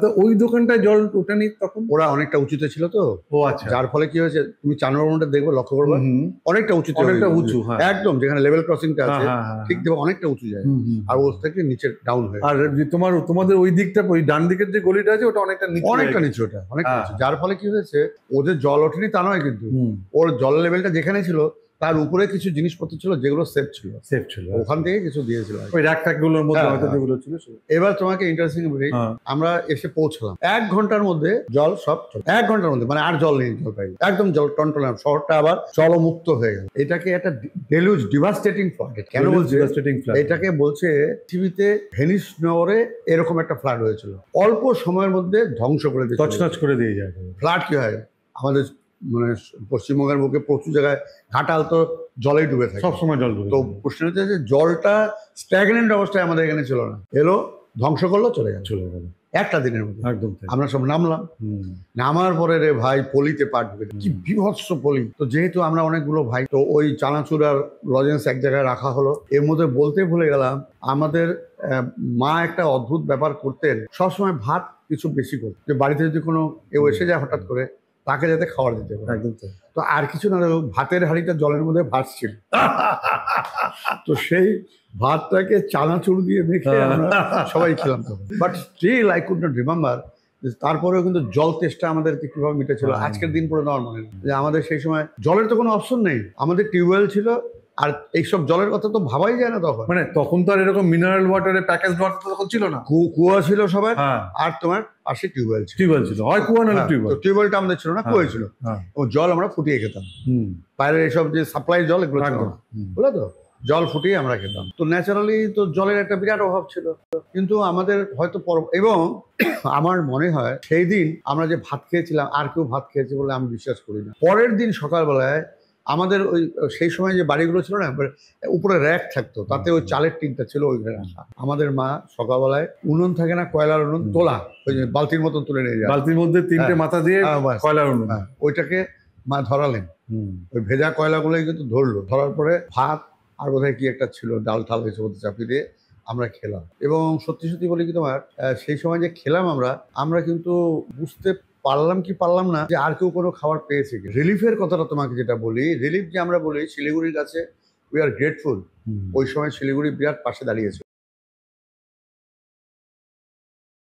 তো ওই দোকানটায় জল ওঠেনি তখন? ওরা অনেকটা উঁচুতে ছিল তো, ও আচ্ছা। যার ফলে কি হয়েছে, তুমি 4 নম্বর রুমটা দেখবে, লক্ষ্য করবে অনেকটা উঁচুতে, অনেকটা উঁচু, হ্যাঁ একদম যেখানে লেভেল ক্রসিংটা আছে হ্যাঁ, ঠিক দেখবে অনেকটা উঁচু যায়, আর ওর থেকে নিচে ডাউন হয়ে। আর তোমাদের ওই দিকটা, ওই ডান দিকের যে গলিটা আছে ওটা অনেকটা নিচু, অনেকটা নিচু, ওটা অনেকটা নিচু, যার ফলে কি হয়েছে ওদের জল ওঠেনি তা নয়, কিন্তু ওর জল লেভেলটা যেখানে ছিল তার উপরে কিছু জিনিসপত্র ছিল যেগুলো সেফ ছিল, ওখান থেকে কিছু দিয়েছিল ওই র্যাক ট্যাক গুলোর মধ্যে হয়তো যেগুলো ছিল। এবার তোমাকে ইন্টারেস্টিং বলি, আমরা এসে পৌঁছলাম 1 ঘন্টার মধ্যে জল সব 1 ঘন্টার মধ্যে, মানে আর জল নেই, জল পাই একদম, জল টনটনে, শহরটা আবার জলমুক্ত হয়ে গেল। এটাকে একটা ডেলুজ ডিভাস্টেটিং ফ্লাড কেন বলছে, এটাকে বলছে পৃথিবীতে ভেনিস নগরে এরকম একটা ফ্লাড হয়েছিল, অল্প সময়ের মধ্যে ধ্বংস করে দিয়ে, তছনছ করে দিয়ে যায়। ফ্লাড কি হয় আমাদের মানে পশ্চিমবঙ্গের বুকে প্রচুর জায়গায় ঘাটাল তো জলেই ডুবে থাকে, সবসময় জল ডুবে। তো প্রশ্ন হচ্ছে যে জলটা স্ট্যাগনেন্ট অবস্থায় আমাদের এখানে ছিল না, এলো ধ্বংস করলো, চলে গেল একটা দিনের মধ্যে একদম। আমরা সব নামলাম, নামার পরে রে ভাই পলিতে পা ঢুকে, কি বিভৎস পলি। তো যেহেতু আমরা অনেকগুলো ভাই, তো ওই চানাচুর আর লজেন্স এক জায়গায় রাখা হলো। এর মধ্যে বলতে ভুলে গেলাম, আমাদের মা একটা অদ্ভুত ব্যাপার করতেন, সবসময় ভাত কিছু বেশি করতেন, যে বাড়িতে যদি কোনো কেউ এসে যায় হঠাৎ করে তাকে যাতে খাবার দিতে পারে, একদম। তো আর কিছু না, ভাতের হাঁড়িটা জলের মধ্যে ভাসছিল, তো সেই ভাতটাকে চানাচুর দিয়ে মেখে আমরা সবাই খেলাম তখন। But still I could not remember, তারপরেও কিন্তু জল তেষ্টা আমাদেরকে কিভাবে মিটেছিল আজকের দিন পরে নেওয়ার মনে নেই। যে আমাদের সেই সময় জলের তো কোনো অপশন নেই, আমাদের টিউবওয়েল ছিল, আর এইসব জলের কথা তো ভাবাই যায় না তখন। মানে তখন তো আর এরকম মিনারেল ওয়াটারে প্যাকেজ ওয়াটার তখন ছিল না, কুয়া ছিল সবার, আর তোমার পাশে টিউবওয়েল ছিল, হয় কুয়া নাহলে টিউবওয়েল। টিউবওয়েলটা আমাদের ছিল না, কুয়া ছিল, ও জল আমরা ফুটিয়ে খেতাম, বাইরের এসব যে সাপ্লাই জল এগুলো ছিল না, বুঝলে তো, জল ফুটিয়ে আমরা খেতাম। তো ন্যাচারালি তো জলের একটা বিরাট অভাব ছিল, কিন্তু আমাদের হয়তো এবং আমার মনে হয় সেই দিন আমরা যে ভাত খেয়েছিলাম আর কেউ ভাত খেয়েছে বলে আমি বিশ্বাস করি না। পরের দিন সকালবেলায় আমাদের ওই সেই সময় যে বাড়িগুলো ছিল না, উপরে র্যাক থাকতো, তাতে ওই চালের টিনটা ছিল ওইখানে রাখা। আমাদের মা সকালবেলায় উনুন থাকে না, কয়লার উনুন, তোলা ওই যে বালতির মতন তুলে নিয়ে যায়, বালতির মধ্যে 3টে মাথা দিয়ে কয়লার উনুন, ওইটাকে মা ধরালেন, ওই ভেজা কয়লাগুলোই কিন্তু ধরলো, ধরার পরে ভাত আর বোধহয় কি একটা ছিল, ডাল ঠাল এসব চাপিয়ে দিয়ে আমরা খেলাম। এবং সত্যি সত্যি বলি কি তোমার, সেই সময় যে খেলাম আমরা কিন্তু বুঝতে পারলাম না যে আর কেউ কোনো খাবার পেয়েছে কি। রিলিফের কথাটা তোমাকে যেটা বলি, রিলিফ যে আমরা বলি শিলিগুড়ির কাছে উই আর গ্রেটফুল, ওই সময় শিলিগুড়ি বিরাট পাশে দাঁড়িয়েছে।